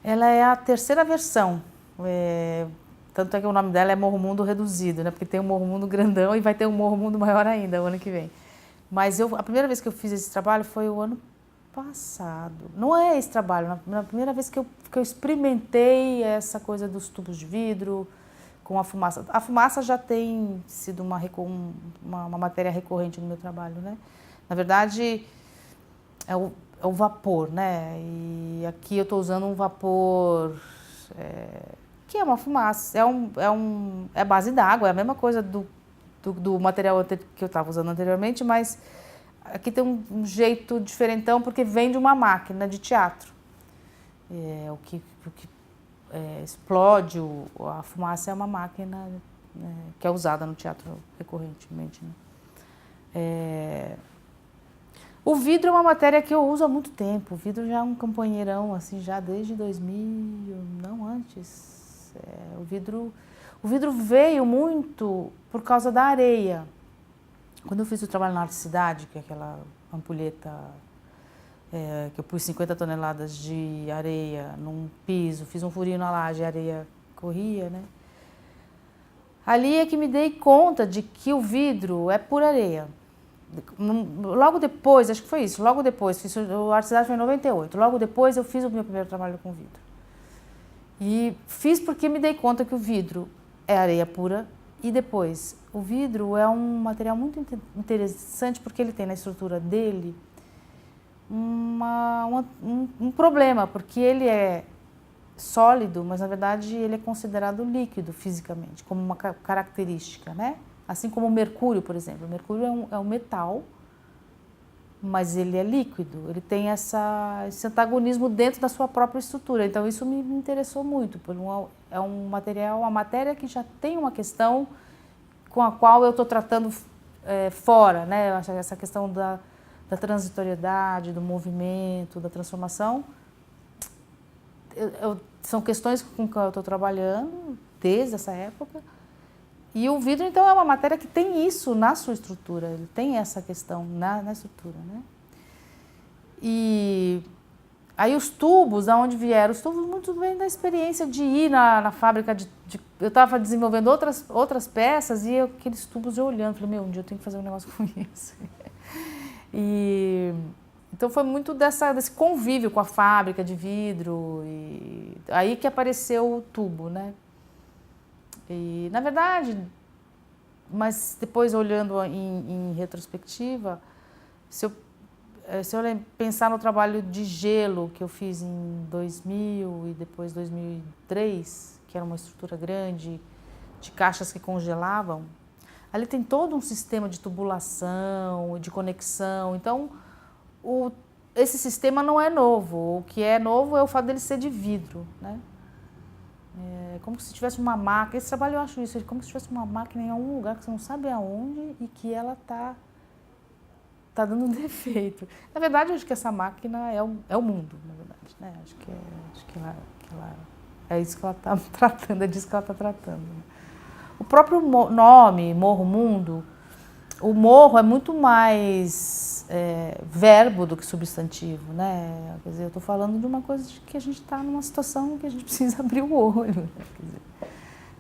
Ela é a terceira versão. Tanto é que o nome dela é Morro Mundo Reduzido, né? Porque tem um Morro Mundo grandão e vai ter um Morro Mundo maior ainda o ano que vem. Mas a primeira vez que eu fiz esse trabalho foi o ano passado. Não é esse trabalho, na primeira vez que eu experimentei essa coisa dos tubos de vidro com a fumaça. A fumaça já tem sido uma matéria recorrente no meu trabalho, né? Na verdade, é o vapor, né? E aqui eu estou usando um vapor que é uma fumaça, é base d'água, é a mesma coisa do material que eu estava usando anteriormente, mas aqui tem um jeito diferentão porque vem de uma máquina de teatro. O que explode a fumaça é uma máquina, né, que é usada no teatro recorrentemente, né? O vidro é uma matéria que eu uso há muito tempo. O vidro já é um companheirão, assim, já desde 2000, não antes. O vidro veio muito por causa da areia. Quando eu fiz o trabalho na Arte Cidade, que é aquela ampulheta que eu pus 50 toneladas de areia num piso, fiz um furinho na laje e a areia corria, né? Ali é que me dei conta de que o vidro é pura areia. Logo depois, acho que foi isso, logo depois, a Arte Cidade foi em 98, logo depois eu fiz o meu primeiro trabalho com vidro. E fiz porque me dei conta que o vidro é areia pura e depois, o vidro é um material muito interessante porque ele tem na estrutura dele um problema, porque ele é sólido, mas na verdade ele é considerado líquido fisicamente, como uma característica, né? Assim como o mercúrio, por exemplo. O mercúrio é um metal, mas ele é líquido, ele tem esse antagonismo dentro da sua própria estrutura. Então isso me interessou muito, porque é um material, uma matéria que já tem uma questão com a qual eu estou tratando fora, né? Essa questão da transitoriedade, do movimento, da transformação. São questões com que eu estou trabalhando desde essa época. E o vidro, então, é uma matéria que tem isso na sua estrutura, ele tem essa questão na estrutura, né? E aí os tubos, de onde vieram? Os tubos muito bem da experiência de ir na fábrica, eu estava desenvolvendo outras peças e aqueles tubos eu olhando, falei, um dia eu tenho que fazer um negócio com isso. Então foi muito desse convívio com a fábrica de vidro, e aí que apareceu o tubo, né? E, na verdade, mas depois olhando em retrospectiva, se eu pensar no trabalho de gelo que eu fiz em 2000 e depois 2003, que era uma estrutura grande, de caixas que congelavam, ali tem todo um sistema de tubulação, de conexão. Então, esse sistema não é novo. O que é novo é o fato dele ser de vidro, né? É como se tivesse uma máquina. Esse trabalho eu acho isso, é como se tivesse uma máquina em algum lugar que você não sabe aonde e que ela tá dando um defeito. Na verdade, eu acho que essa máquina é o mundo, na verdade, né? Acho que ela é isso que ela está tratando, é disso que ela está tratando. O próprio nome, Morro Mundo, o morro é muito mais verbo do que substantivo, né? Quer dizer, eu estou falando de uma coisa de que a gente está numa situação que a gente precisa abrir o olho, né? Quer dizer,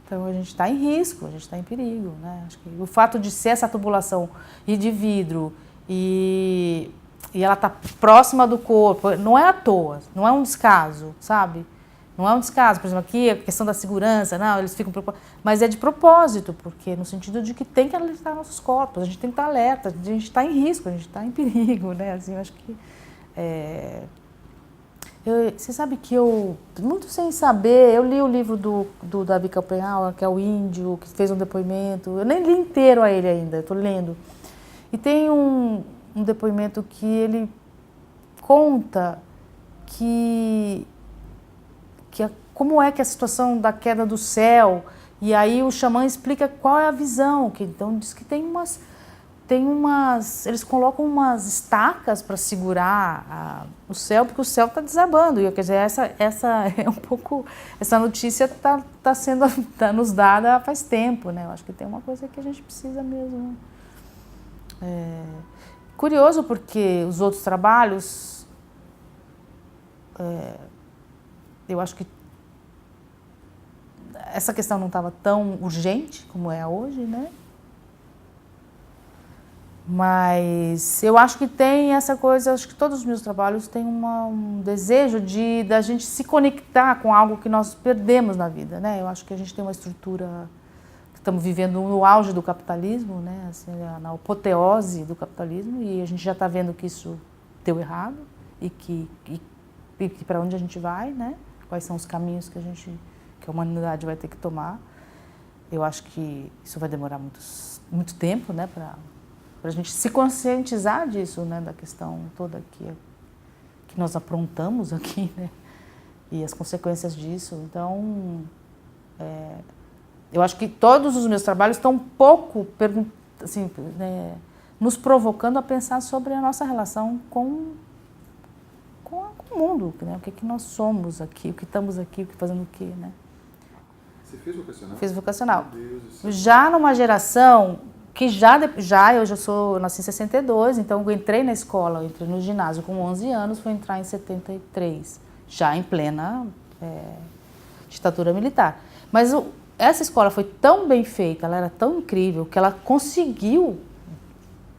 então a gente está em risco, a gente está em perigo, né? Acho que o fato de ser essa tubulação e de vidro e ela está próxima do corpo, não é à toa, não é um descaso, sabe? Não é um descaso, por exemplo, aqui a questão da segurança, não, eles ficam preocupados, mas é de propósito, porque no sentido de que tem que alertar nossos corpos, a gente tem que estar alerta, a gente está em risco, a gente está em perigo, né? Assim, eu acho que você sabe que muito sem saber, eu li o livro do Davi Copenhauer, que é o índio, que fez um depoimento, eu nem li inteiro a ele ainda, estou lendo. E tem um depoimento que ele conta como é que é a situação da queda do céu, e aí o xamã explica qual é a visão, então diz que eles colocam umas estacas para segurar o céu, porque o céu está desabando, e quer dizer, essa é um pouco, essa notícia está nos dada faz tempo, né? Eu acho que tem uma coisa que a gente precisa mesmo. Curioso porque os outros trabalhos eu acho que essa questão não estava tão urgente como é hoje, né? Mas eu acho que tem essa coisa, acho que todos os meus trabalhos têm um desejo da gente se conectar com algo que nós perdemos na vida, né? Eu acho que a gente tem uma estrutura, estamos vivendo no auge do capitalismo, né? Assim, na apoteose do capitalismo, e a gente já está vendo que isso deu errado e que para onde a gente vai, né? Quais são os caminhos que a humanidade vai ter que tomar. Eu acho que isso vai demorar muito tempo, né? Para a gente se conscientizar disso, né, da questão toda que nós aprontamos aqui, né, e as consequências disso. Então, eu acho que todos os meus trabalhos estão um pouco assim, né, nos provocando a pensar sobre a nossa relação com o mundo, né, o que nós somos aqui, o que estamos aqui, o que fazendo o quê, né. Você fez vocacional? Fiz vocacional. Meu Deus do céu. Já numa geração que eu nasci em 62, então eu entrei na escola, eu entrei no ginásio com 11 anos, fui entrar em 73, já em plena ditadura militar. Mas essa escola foi tão bem feita, ela era tão incrível, que ela conseguiu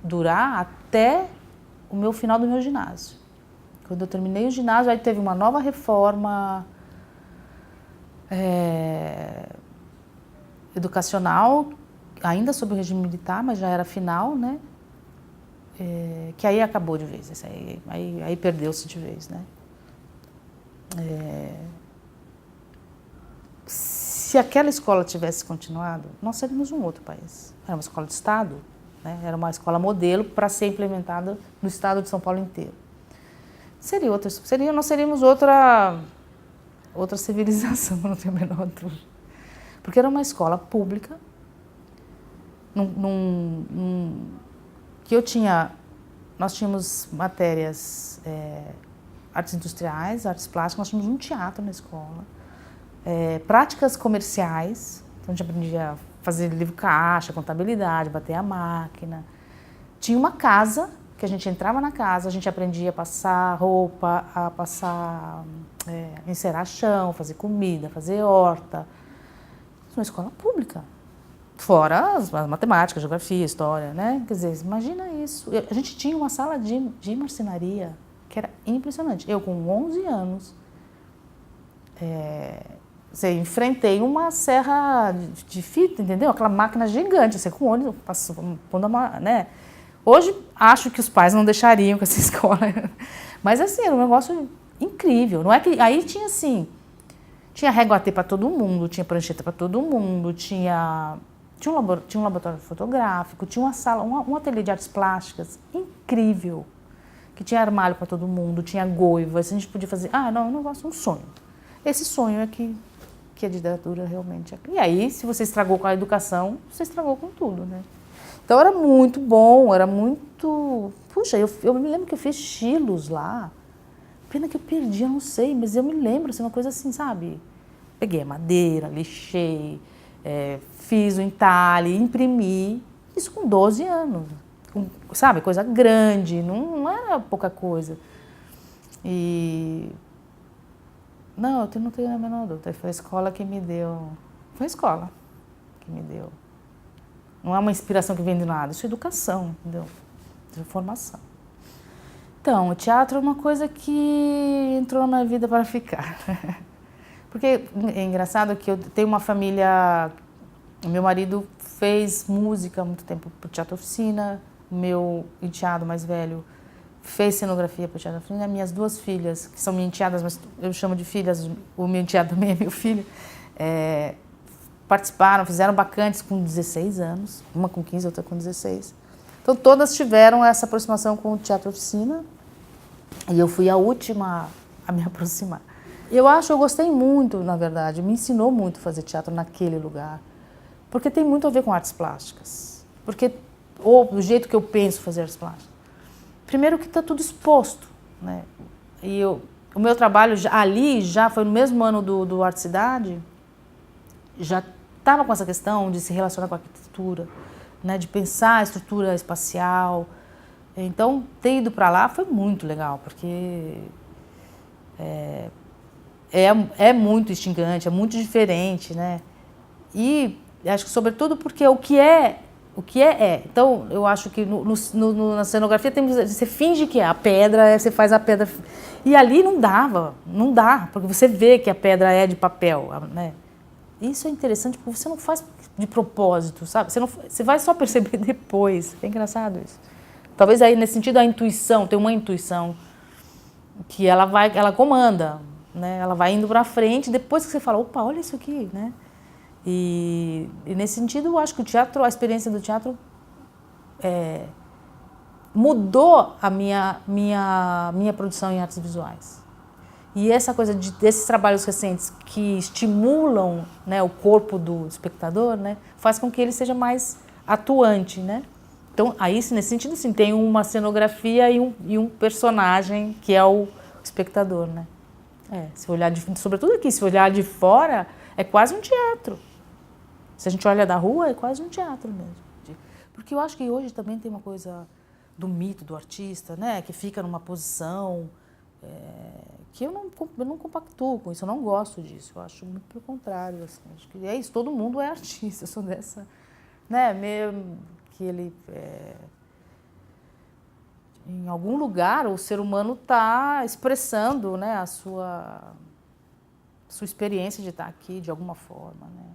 durar até o final do meu ginásio. Quando eu terminei o ginásio, aí teve uma nova reforma educacional, ainda sob o regime militar, mas já era final, né? Que aí acabou de vez, aí perdeu-se de vez, né? Se aquela escola tivesse continuado, nós seríamos um outro país. Era uma escola de Estado, né? Era uma escola modelo para ser implementada no estado de São Paulo inteiro. Nós seríamos outra civilização, não tenho a menor dúvida. Porque era uma escola pública, nós tínhamos matérias, artes industriais, artes plásticas, nós tínhamos um teatro na escola, práticas comerciais, então a gente aprendia a fazer livro caixa, contabilidade, bater a máquina. Tinha uma casa, que a gente entrava na casa, a gente aprendia a passar roupa, a encerar chão, fazer comida, fazer horta. Uma escola pública. Fora as matemática, geografia, história, né? Quer dizer, imagina isso. A gente tinha uma sala de marcenaria que era impressionante. Eu, com 11 anos, enfrentei uma serra de fita, entendeu? Aquela máquina gigante, você com o olho, pondo né? Hoje, acho que os pais não deixariam com essa escola. Mas, assim, era um negócio incrível. Não é que... Aí tinha, assim... Tinha régua T para todo mundo, tinha prancheta para todo mundo, tinha um laboratório fotográfico, tinha uma sala, um ateliê de artes plásticas incrível, que tinha armário para todo mundo, tinha goiva, a gente podia fazer... não, um negócio, um sonho. Esse sonho é que a ditadura realmente... E aí, se você estragou com a educação, você estragou com tudo, né? Então, era muito bom, era muito... Puxa, eu me lembro que eu fiz estilos lá. Pena que eu perdi, eu não sei, mas eu me lembro, assim, uma coisa assim, sabe? Peguei a madeira, lixei, fiz o entalhe, imprimi, isso com 12 anos, sabe? Coisa grande, não era pouca coisa. Não, eu não tenho a menor dúvida, foi a escola que me deu, Não é uma inspiração que vem de nada, isso é educação, entendeu? Isso é formação. Então, o teatro é uma coisa que entrou na minha vida para ficar. Porque é engraçado que eu tenho uma família... Meu marido fez música há muito tempo para o Teatro Oficina, meu enteado mais velho fez cenografia para o Teatro Oficina, minhas duas filhas, que são minhas enteadas, mas eu chamo de filhas, o meu enteado também é meu filho, participaram, fizeram bacantes com 16 anos, uma com 15, outra com 16. Então, todas tiveram essa aproximação com o Teatro Oficina e eu fui a última a me aproximar. Eu gostei muito, na verdade, me ensinou muito a fazer teatro naquele lugar, porque tem muito a ver com artes plásticas, ou o jeito que eu penso fazer artes plásticas. Primeiro que está tudo exposto, né? E o meu trabalho ali já foi no mesmo ano do Arte Cidade, já estava com essa questão de se relacionar com a arquitetura, né, de pensar a estrutura espacial. Então, ter ido para lá foi muito legal, porque é muito instigante, é muito diferente, né? E acho que sobretudo porque o que é. Então, eu acho que na cenografia você finge que é a pedra, você faz a pedra. E ali não dá, porque você vê que a pedra é de papel, né? Isso é interessante porque você não faz de propósito, sabe? Você vai só perceber depois. É engraçado isso. Talvez aí, nesse sentido, a intuição, tem uma intuição que ela comanda, né? Ela vai indo para frente, depois que você fala, opa, olha isso aqui, né? E nesse sentido, eu acho que o teatro, a experiência do teatro mudou a minha produção em artes visuais. E essa coisa desses trabalhos recentes que estimulam, né, o corpo do espectador, né, faz com que ele seja mais atuante, né? Então, aí, nesse sentido, sim, tem uma cenografia e um personagem que é o espectador, né? Se olhar sobretudo aqui, se olhar de fora, é quase um teatro. Se a gente olha da rua, é quase um teatro mesmo. Porque eu acho que hoje também tem uma coisa do mito do artista, né? Que fica numa posição que eu não compactuo com isso, eu não gosto disso. Eu acho muito pelo contrário. Assim, acho que é isso, todo mundo é artista, eu sou dessa... Né? Meio que ele... em algum lugar, o ser humano está expressando, né, a sua experiência de estar aqui de alguma forma, né?